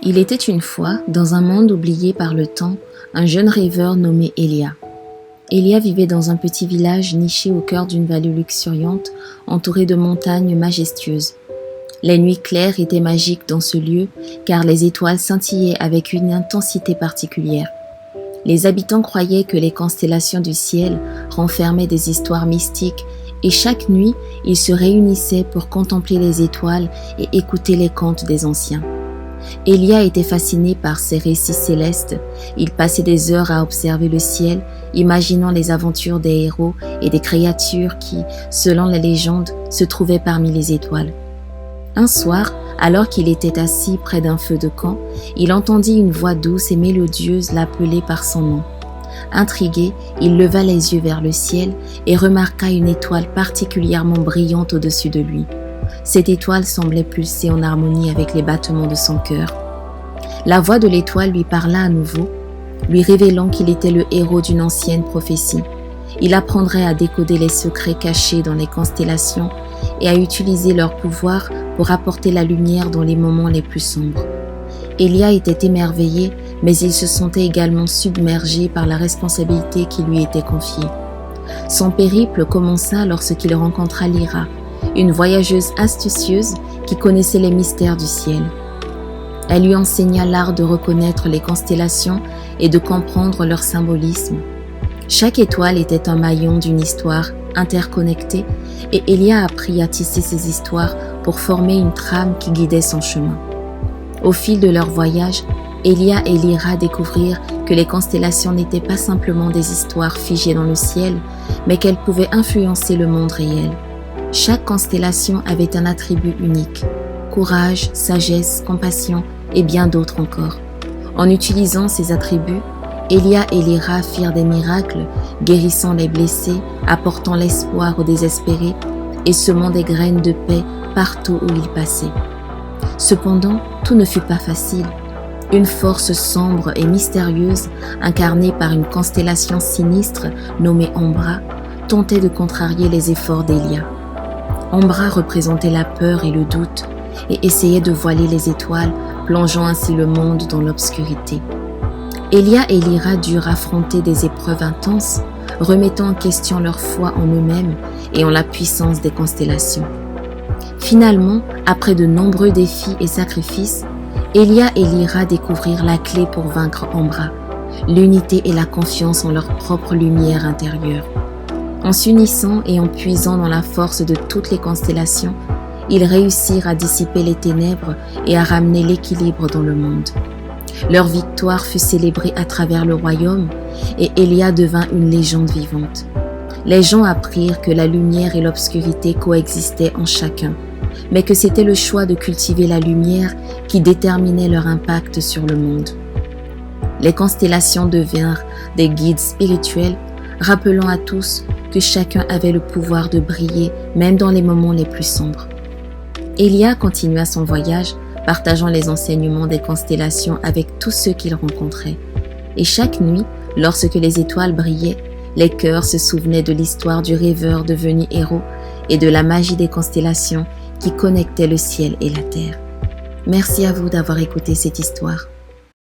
Il était une fois, dans un monde oublié par le temps, un jeune rêveur nommé Elia. Elia vivait dans un petit village niché au cœur d'une vallée luxuriante, entourée de montagnes majestueuses. Les nuits claires étaient magiques dans ce lieu, car les étoiles scintillaient avec une intensité particulière. Les habitants croyaient que les constellations du ciel renfermaient des histoires mystiques, et chaque nuit, ils se réunissaient pour contempler les étoiles et écouter les contes des anciens. Elia était fasciné par ces récits célestes. Il passait des heures à observer le ciel, imaginant les aventures des héros et des créatures qui, selon les légendes, se trouvaient parmi les étoiles. Un soir, alors qu'il était assis près d'un feu de camp, il entendit une voix douce et mélodieuse l'appeler par son nom. Intrigué, il leva les yeux vers le ciel et remarqua une étoile particulièrement brillante au-dessus de lui. Cette étoile semblait pulser en harmonie avec les battements de son cœur. La voix de l'étoile lui parla à nouveau, lui révélant qu'il était le héros d'une ancienne prophétie. Il apprendrait à décoder les secrets cachés dans les constellations et à utiliser leur pouvoir pour apporter la lumière dans les moments les plus sombres. Elia était émerveillé, mais il se sentait également submergé par la responsabilité qui lui était confiée. Son périple commença lorsqu'il rencontra Lyra, une voyageuse astucieuse qui connaissait les mystères du ciel. Elle lui enseigna l'art de reconnaître les constellations et de comprendre leur symbolisme. Chaque étoile était un maillon d'une histoire interconnectée et Elia apprit à tisser ces histoires pour former une trame qui guidait son chemin. Au fil de leur voyage, Elia et Lyra découvrirent que les constellations n'étaient pas simplement des histoires figées dans le ciel, mais qu'elles pouvaient influencer le monde réel. Chaque constellation avait un attribut unique: courage, sagesse, compassion et bien d'autres encore. En utilisant ces attributs, Elia et Lyra firent des miracles, guérissant les blessés, apportant l'espoir aux désespérés et semant des graines de paix partout où ils passaient. Cependant, tout ne fut pas facile. Une force sombre et mystérieuse, incarnée par une constellation sinistre nommée Ambra, tentait de contrarier les efforts d'Elia. Ambra représentait la peur et le doute et essayait de voiler les étoiles, plongeant ainsi le monde dans l'obscurité. Elia et Lyra durent affronter des épreuves intenses, remettant en question leur foi en eux-mêmes et en la puissance des constellations. Finalement, après de nombreux défis et sacrifices, Elia et Lyra découvrirent la clé pour vaincre Ambra, l'unité et la confiance en leur propre lumière intérieure. En s'unissant et en puisant dans la force de toutes les constellations, ils réussirent à dissiper les ténèbres et à ramener l'équilibre dans le monde. Leur victoire fut célébrée à travers le royaume et Elia devint une légende vivante. Les gens apprirent que la lumière et l'obscurité coexistaient en chacun, mais que c'était le choix de cultiver la lumière qui déterminait leur impact sur le monde. Les constellations devinrent des guides spirituels, rappelant à tous que chacun avait le pouvoir de briller même dans les moments les plus sombres. Elia continua son voyage, partageant les enseignements des constellations avec tous ceux qu'il rencontrait. Et chaque nuit, lorsque les étoiles brillaient, les cœurs se souvenaient de l'histoire du rêveur devenu héros et de la magie des constellations qui connectaient le ciel et la terre. Merci à vous d'avoir écouté cette histoire.